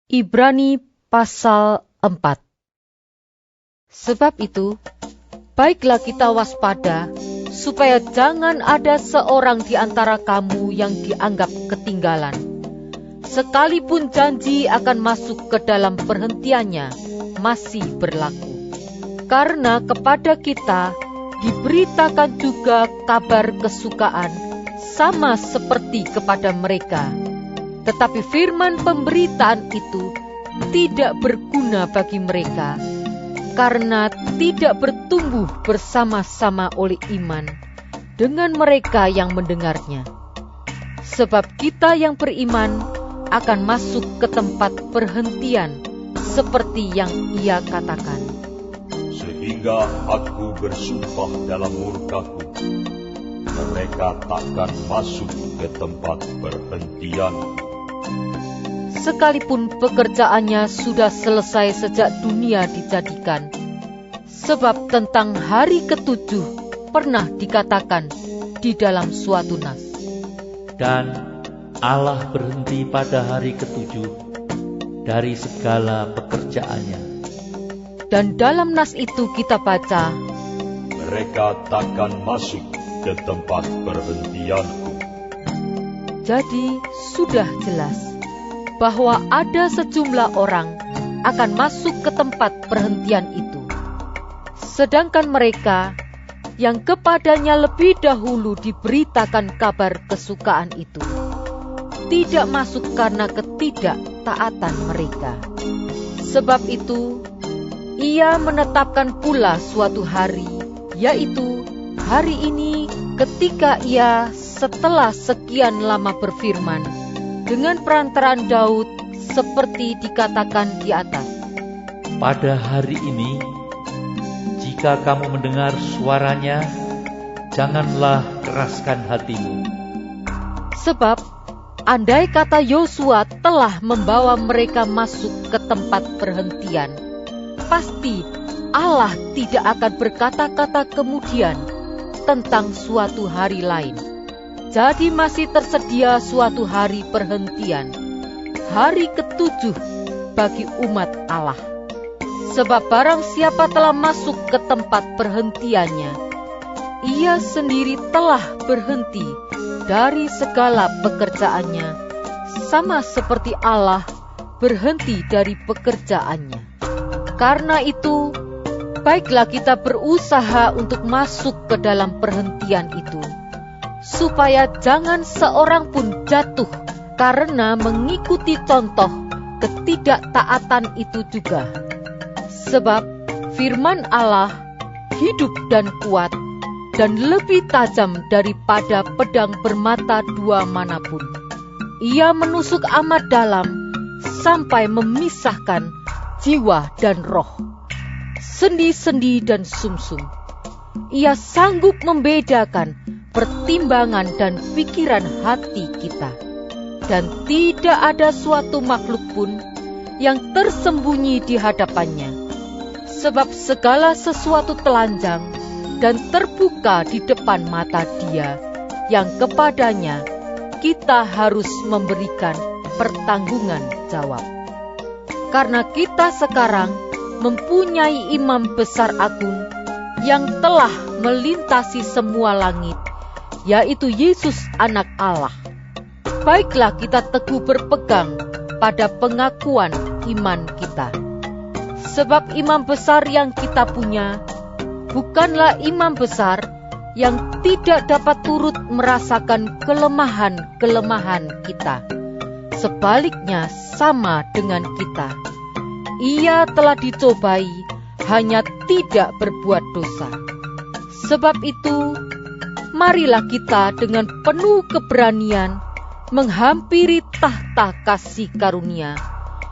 Ibrani pasal 4. Sebab itu, baiklah kita waspada, supaya jangan ada seorang di antara kamu yang dianggap ketinggalan. Sekalipun janji akan masuk ke dalam perhentiannya, masih berlaku. Karena kepada kita diberitakan juga kabar kesukaan, sama seperti kepada mereka. Tetapi firman pemberitaan itu tidak berguna bagi mereka, karena tidak bertumbuh bersama-sama oleh iman dengan mereka yang mendengarnya. Sebab kita yang beriman akan masuk ke tempat perhentian, seperti yang ia katakan. Sehingga aku bersumpah dalam murkaku, mereka takkan masuk ke tempat perhentian. Sekalipun pekerjaannya sudah selesai sejak dunia dijadikan. Sebab tentang hari ketujuh pernah dikatakan di dalam suatu nas. Dan Allah berhenti pada hari ketujuh dari segala pekerjaannya. Dan dalam nas itu kita baca, Mereka takkan masuk ke tempat perhentianku. jadi sudah jelas bahwa ada sejumlah orang akan masuk ke tempat perhentian itu. Sedangkan mereka yang kepadanya lebih dahulu diberitakan kabar kesukaan itu, tidak masuk karena ketidaktaatan mereka. Sebab itu, ia menetapkan pula suatu hari, yaitu hari ini ketika ia setelah sekian lama berfirman, dengan perantaraan Daud seperti dikatakan di atas. Pada hari ini, jika kamu mendengar suaranya, janganlah keraskan hatimu. Sebab andai kata Yosua telah membawa mereka masuk ke tempat perhentian, pasti Allah tidak akan berkata-kata kemudian tentang suatu hari lain. Jadi masih tersedia suatu hari perhentian, hari ketujuh bagi umat Allah. Sebab barang siapa telah masuk ke tempat perhentiannya, ia sendiri telah berhenti dari segala pekerjaannya, sama seperti Allah berhenti dari pekerjaannya. Karena itu, baiklah kita berusaha untuk masuk ke dalam perhentian itu, supaya jangan seorang pun jatuh karena mengikuti contoh ketidaktaatan itu juga. Sebab firman Allah hidup dan kuat, dan lebih tajam daripada pedang bermata dua manapun. Ia menusuk amat dalam, sampai memisahkan jiwa dan roh, sendi-sendi dan sumsum. Ia sanggup membedakan pertimbangan dan pikiran hati kita. Dan tidak ada suatu makhluk pun yang tersembunyi di hadapannya. Sebab segala sesuatu telanjang dan terbuka di depan mata Dia, yang kepadanya kita harus memberikan pertanggungan jawab. Karena kita sekarang mempunyai imam besar agung yang telah melintasi semua langit, yaitu Yesus anak Allah. Baiklah kita teguh berpegang pada pengakuan iman kita. Sebab imam besar yang kita punya bukanlah imam besar yang tidak dapat turut merasakan kelemahan-kelemahan kita. Sebaliknya sama dengan kita. Ia telah dicobai, hanya tidak berbuat dosa. Sebab itu, marilah kita dengan penuh keberanian menghampiri tahta kasih karunia,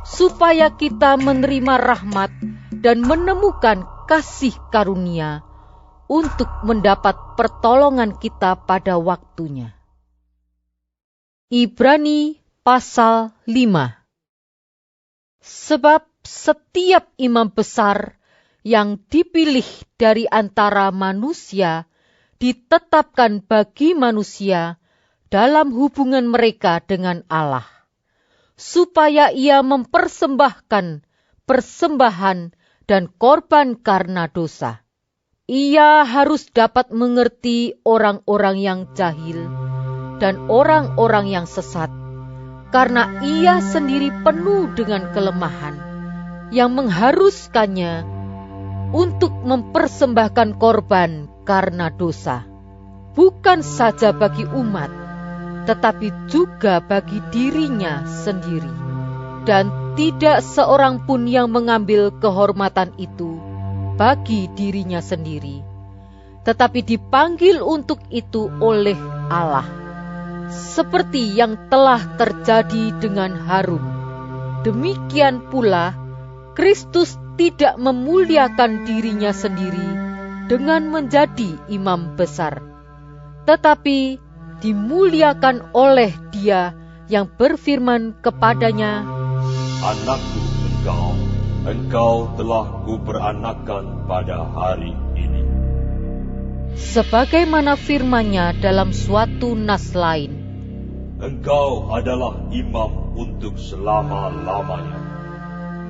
supaya kita menerima rahmat dan menemukan kasih karunia untuk mendapat pertolongan kita pada waktunya. Ibrani pasal 5. Sebab setiap imam besar yang dipilih dari antara manusia ditetapkan bagi manusia dalam hubungan mereka dengan Allah, supaya ia mempersembahkan persembahan dan korban karena dosa. Ia harus dapat mengerti orang-orang yang jahil dan orang-orang yang sesat, karena ia sendiri penuh dengan kelemahan yang mengharuskannya untuk mempersembahkan korban karena dosa, bukan saja bagi umat, tetapi juga bagi dirinya sendiri. Dan tidak seorang pun yang mengambil kehormatan itu bagi dirinya sendiri, tetapi dipanggil untuk itu oleh Allah, seperti yang telah terjadi dengan Harun. Demikian pula, Kristus tidak memuliakan dirinya sendiri dengan menjadi imam besar, tetapi dimuliakan oleh Dia yang berfirman kepadanya, Anakku engkau telah kuperanakan pada hari ini. Sebagaimana firman-Nya dalam suatu nas lain, Engkau adalah imam untuk selama-lamanya,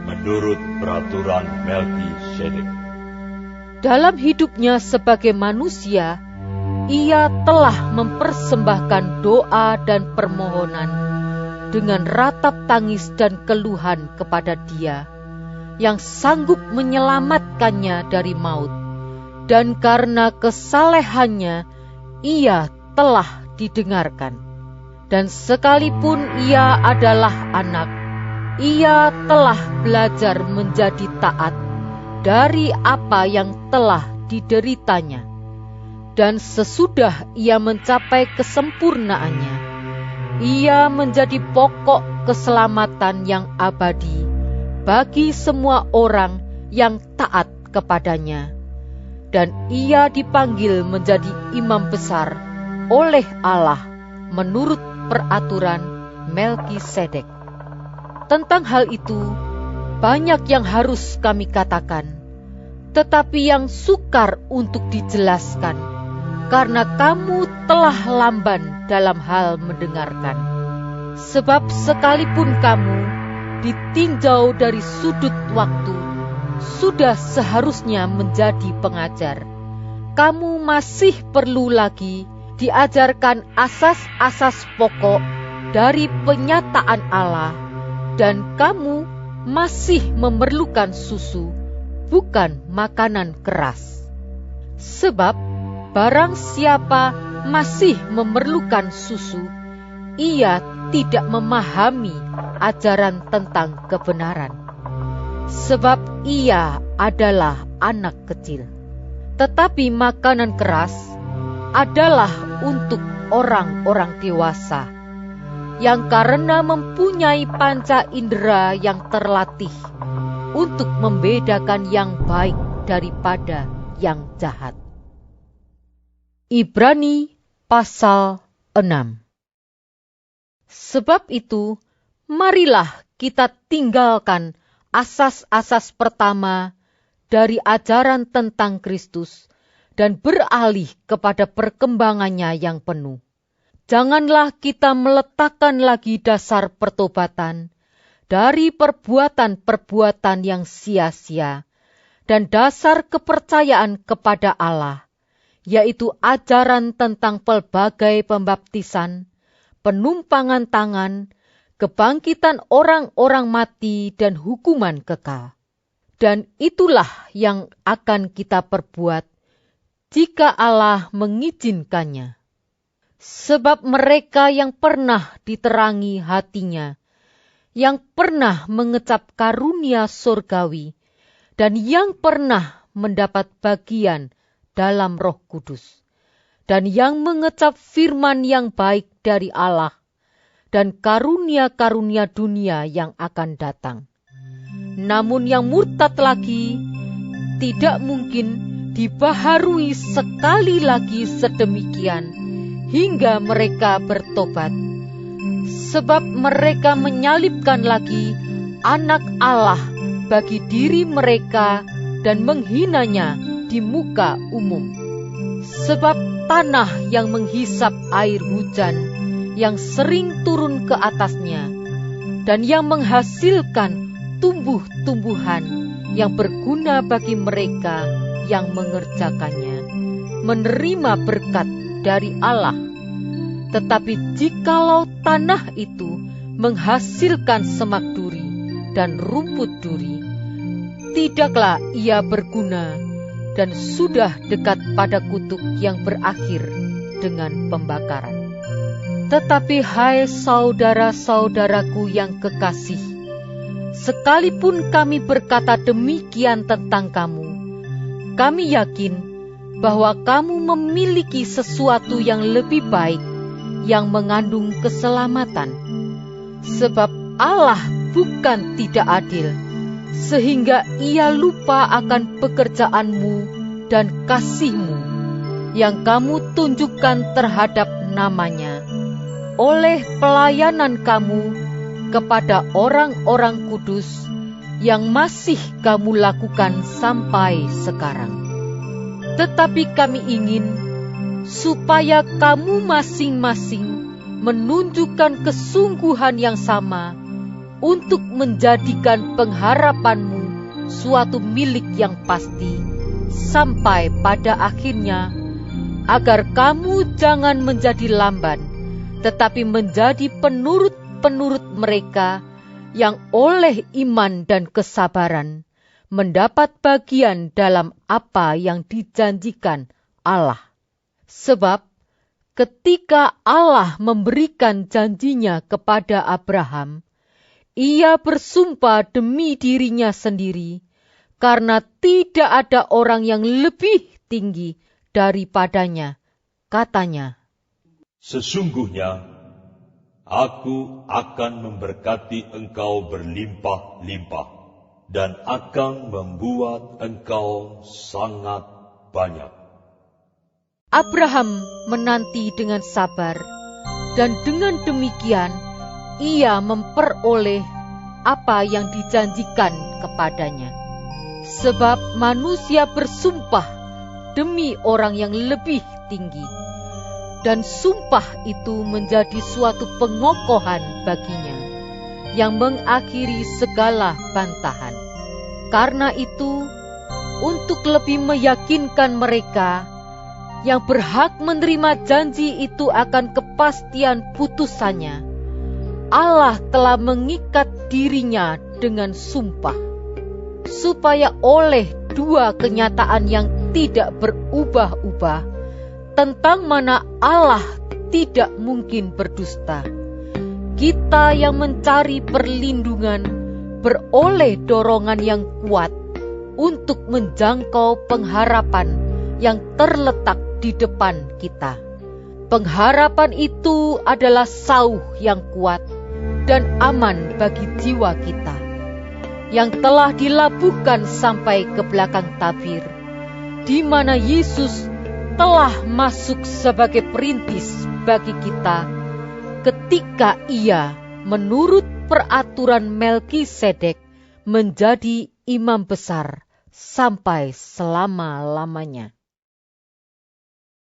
menurut peraturan Melkisedek. dalam hidupnya sebagai manusia, ia telah mempersembahkan doa dan permohonan dengan ratap tangis dan keluhan kepada Dia yang sanggup menyelamatkannya dari maut, dan karena kesalehannya ia telah didengarkan. Dan sekalipun ia adalah anak, ia telah belajar menjadi taat dari apa yang telah dideritanya. Dan sesudah ia mencapai kesempurnaannya, ia menjadi pokok keselamatan yang abadi bagi semua orang yang taat kepadanya. Dan ia dipanggil menjadi imam besar oleh Allah menurut peraturan Melkisedek. Tentang hal itu, banyak yang harus kami katakan, tetapi yang sukar untuk dijelaskan, karena kamu telah lamban dalam hal mendengarkan. Sebab sekalipun kamu ditinjau dari sudut waktu, sudah seharusnya menjadi pengajar. Kamu masih perlu lagi diajarkan asas-asas pokok dari penyataan Allah, dan kamu masih memerlukan susu, bukan makanan keras. Sebab barang siapa masih memerlukan susu, ia tidak memahami ajaran tentang kebenaran, sebab ia adalah anak kecil. Tetapi makanan keras adalah untuk orang-orang dewasa, yang karena mempunyai panca indera yang terlatih untuk membedakan yang baik daripada yang jahat. Ibrani pasal 6. Sebab itu, marilah kita tinggalkan asas-asas pertama dari ajaran tentang Kristus dan beralih kepada perkembangannya yang penuh. Janganlah kita meletakkan lagi dasar pertobatan dari perbuatan-perbuatan yang sia-sia dan dasar kepercayaan kepada Allah, yaitu ajaran tentang pelbagai pembaptisan, penumpangan tangan, kebangkitan orang-orang mati, dan hukuman kekal. Dan itulah yang akan kita perbuat jika Allah mengizinkannya. Sebab mereka yang pernah diterangi hatinya, yang pernah mengecap karunia surgawi, dan yang pernah mendapat bagian dalam Roh Kudus, dan yang mengecap firman yang baik dari Allah, dan karunia-karunia dunia yang akan datang. Namun yang murtad lagi tidak mungkin dibaharui sekali lagi sedemikian hingga mereka bertobat, sebab mereka menyalibkan lagi anak Allah bagi diri mereka dan menghinanya di muka umum. Sebab tanah yang menghisap air hujan yang sering turun ke atasnya dan yang menghasilkan tumbuh-tumbuhan yang berguna bagi mereka yang mengerjakannya, menerima berkat dari Allah. Tetapi jikalau tanah itu menghasilkan semak duri dan rumput duri, tidaklah ia berguna dan sudah dekat pada kutuk yang berakhir dengan pembakaran. Tetapi hai saudara-saudaraku yang kekasih, sekalipun kami berkata demikian tentang kamu, kami yakin bahwa kamu memiliki sesuatu yang lebih baik yang mengandung keselamatan. Sebab Allah bukan tidak adil, sehingga ia lupa akan pekerjaanmu dan kasihmu yang kamu tunjukkan terhadap namanya oleh pelayanan kamu kepada orang-orang kudus yang masih kamu lakukan sampai sekarang. Tetapi kami ingin supaya kamu masing-masing menunjukkan kesungguhan yang sama untuk menjadikan pengharapanmu suatu milik yang pasti sampai pada akhirnya, agar kamu jangan menjadi lamban, tetapi menjadi penurut-penurut mereka yang oleh iman dan kesabaran mendapat bagian dalam apa yang dijanjikan Allah. Sebab ketika Allah memberikan janjinya kepada Abraham, ia bersumpah demi dirinya sendiri, karena tidak ada orang yang lebih tinggi daripadanya. Katanya, sesungguhnya aku akan memberkati engkau berlimpah-limpah dan akan membuat engkau sangat banyak. Abraham menanti dengan sabar, dan dengan demikian ia memperoleh apa yang dijanjikan kepadanya. Sebab manusia bersumpah demi orang yang lebih tinggi, dan sumpah itu menjadi suatu pengokohan baginya, yang mengakhiri segala bantahan. Karena itu, untuk lebih meyakinkan mereka yang berhak menerima janji itu akan kepastian putusannya, Allah telah mengikat dirinya dengan sumpah, supaya oleh dua kenyataan yang tidak berubah-ubah, tentang mana Allah tidak mungkin berdusta, kita yang mencari perlindungan beroleh dorongan yang kuat untuk menjangkau pengharapan yang terletak di depan kita. Pengharapan itu adalah sauh yang kuat dan aman bagi jiwa kita, yang telah dilabuhkan sampai ke belakang tabir, di mana Yesus telah masuk sebagai perintis bagi kita ketika ia menurut peraturan Melkisedek menjadi imam besar sampai selama-lamanya.